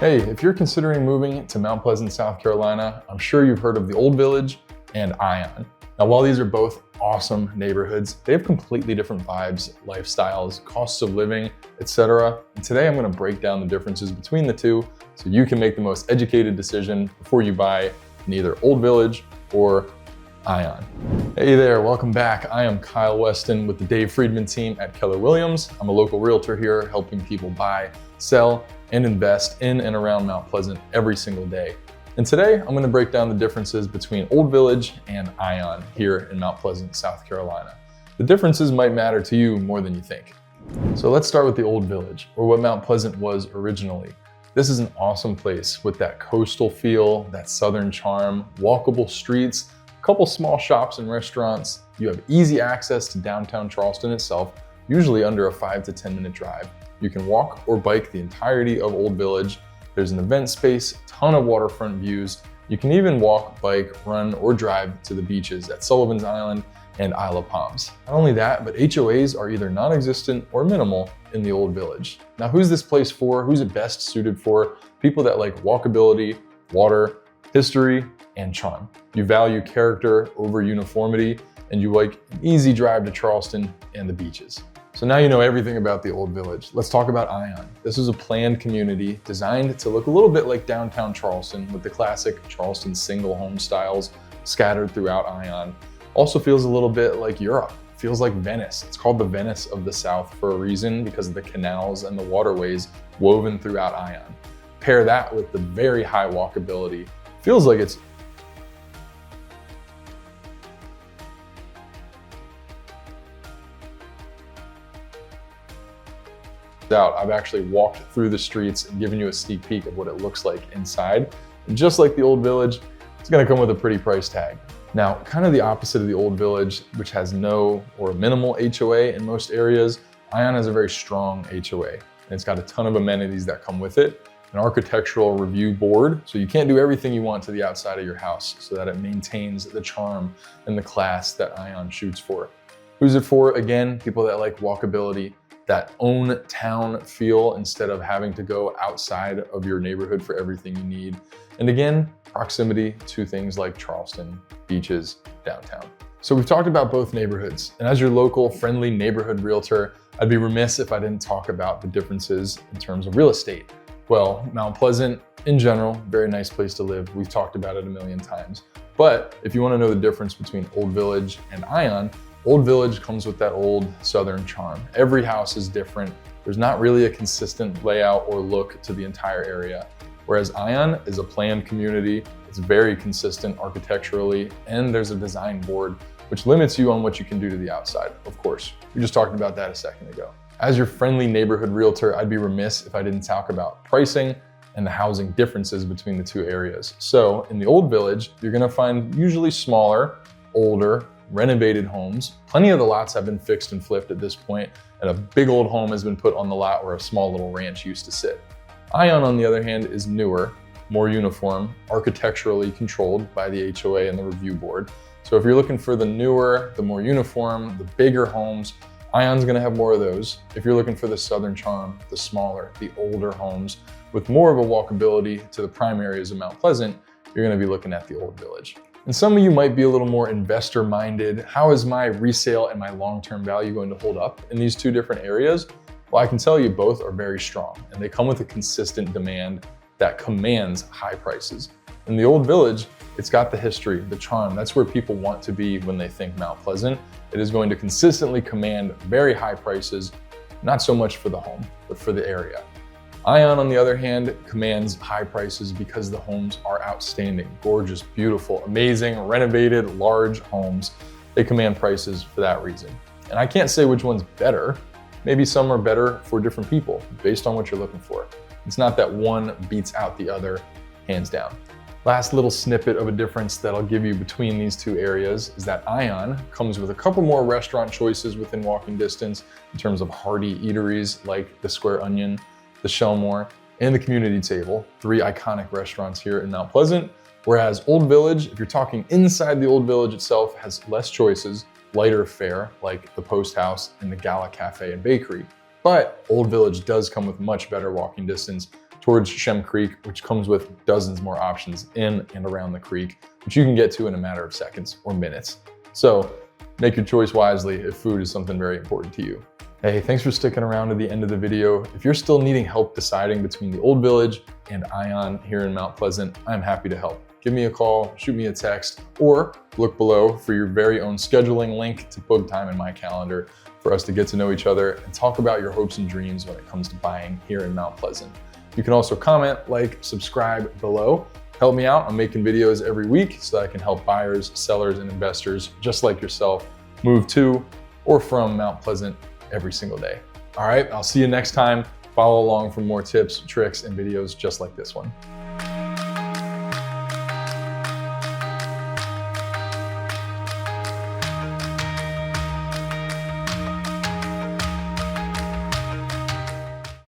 Hey, if you're considering moving to Mount Pleasant, South Carolina, I'm sure you've heard of the Old Village and Ion. Now, while these are both awesome neighborhoods, they have completely different vibes, lifestyles, costs of living, etc. And today I'm going to break down the differences between the two so you can make the most educated decision before you buy in either Old Village or Ion. Hey there, welcome back. I am Kyle Weston with the Dave Friedman team at Keller Williams. I'm a local realtor here helping people buy, sell, and invest in and around Mount Pleasant every single day. And today I'm going to break down the differences between Old Village and Ion here in Mount Pleasant, South Carolina. The differences might matter to you more than you think. So let's start with the Old Village, or what Mount Pleasant was originally. This is an awesome place with that coastal feel, that southern charm, walkable streets, a couple small shops and restaurants. You have easy access to downtown Charleston itself, usually under a 5 to 10 minute drive. You can walk or bike the entirety of Old Village. There's an event space, a ton of waterfront views. You can even walk, bike, run, or drive to the beaches at Sullivan's Island and Isle of Palms. Not only that, but HOAs are either non-existent or minimal in the Old Village. Now, who's this place for? Who's it best suited for? People that like walkability, water, history, and charm. You value character over uniformity, and you like an easy drive to Charleston and the beaches. So now you know everything about the Old Village. Let's talk about Ion. This is a planned community designed to look a little bit like downtown Charleston with the classic Charleston single home styles scattered throughout Ion. Also feels a little bit like Europe. Feels like Venice. It's called the Venice of the South for a reason because of the canals and the waterways woven throughout Ion. Pair that with the very high walkability. Feels like it's out. I've actually walked through the streets and given you a sneak peek of what it looks like inside. And just like the Old Village, it's going to come with a pretty price tag. Now, kind of the opposite of the Old Village, which has no or minimal HOA in most areas, Ion has a very strong HOA, and it's got a ton of amenities that come with it. An architectural review board, so you can't do everything you want to the outside of your house so that it maintains the charm and the class that Ion shoots for. Who's it for? Again, people that like walkability, that own town feel instead of having to go outside of your neighborhood for everything you need. And again, proximity to things like Charleston, beaches, downtown. So we've talked about both neighborhoods. And as your local friendly neighborhood realtor, I'd be remiss if I didn't talk about the differences in terms of real estate. Well, Mount Pleasant in general, very nice place to live. We've talked about it a million times. But if you want to know the difference between Old Village and Ion, Old Village comes with that old southern charm. Every house is different. There's not really a consistent layout or look to the entire area. Whereas Ion is a planned community, it's very consistent architecturally, and there's a design board, which limits you on what you can do to the outside, of course. We just talked about that a second ago. As your friendly neighborhood realtor, I'd be remiss if I didn't talk about pricing and the housing differences between the two areas. So in the Old Village, you're gonna find usually smaller, older, renovated homes. Plenty of the lots have been fixed and flipped at this point, and a big old home has been put on the lot where a small little ranch used to sit. Ion, on the other hand, is newer, more uniform, architecturally controlled by the HOA and the review board. So if you're looking for the newer, the more uniform, the bigger homes, Ion's gonna have more of those. If you're looking for the southern charm, the smaller, the older homes with more of a walkability to the prime areas of Mount Pleasant, you're gonna be looking at the Old Village. And some of you might be a little more investor minded. How is my resale and my long-term value going to hold up in these two different areas? Well, I can tell you both are very strong, and they come with a consistent demand that commands high prices. In the Old Village, it's got the history, the charm. That's where people want to be when they think Mount Pleasant. It is going to consistently command very high prices, not so much for the home, but for the area. Ion, on the other hand, commands high prices because the homes are outstanding, gorgeous, beautiful, amazing, renovated, large homes. They command prices for that reason. And I can't say which one's better. Maybe some are better for different people based on what you're looking for. It's not that one beats out the other, hands down. Last little snippet of a difference that I'll give you between these two areas is that Ion comes with a couple more restaurant choices within walking distance in terms of hearty eateries like the Square Onion, the Shellmore, and the Community Table, 3 iconic restaurants here in Mount Pleasant. Whereas Old Village, if you're talking inside the Old Village itself, has less choices, lighter fare like the Post House and the Gala Cafe and Bakery. But Old Village does come with much better walking distance to towards Shem Creek, which comes with dozens more options in and around the creek, which you can get to in a matter of seconds or minutes. So make your choice wisely if food is something very important to you. Hey, thanks for sticking around to the end of the video. If you're still needing help deciding between the Old Village and Ion here in Mount Pleasant, I'm happy to help. Give me a call, shoot me a text, or look below for your very own scheduling link to book time in my calendar for us to get to know each other and talk about your hopes and dreams when it comes to buying here in Mount Pleasant. You can also comment, like, subscribe below. Help me out. I'm making videos every week so that I can help buyers, sellers, and investors just like yourself move to or from Mount Pleasant every single day. All right, I'll see you next time. Follow along for more tips, tricks, and videos just like this one.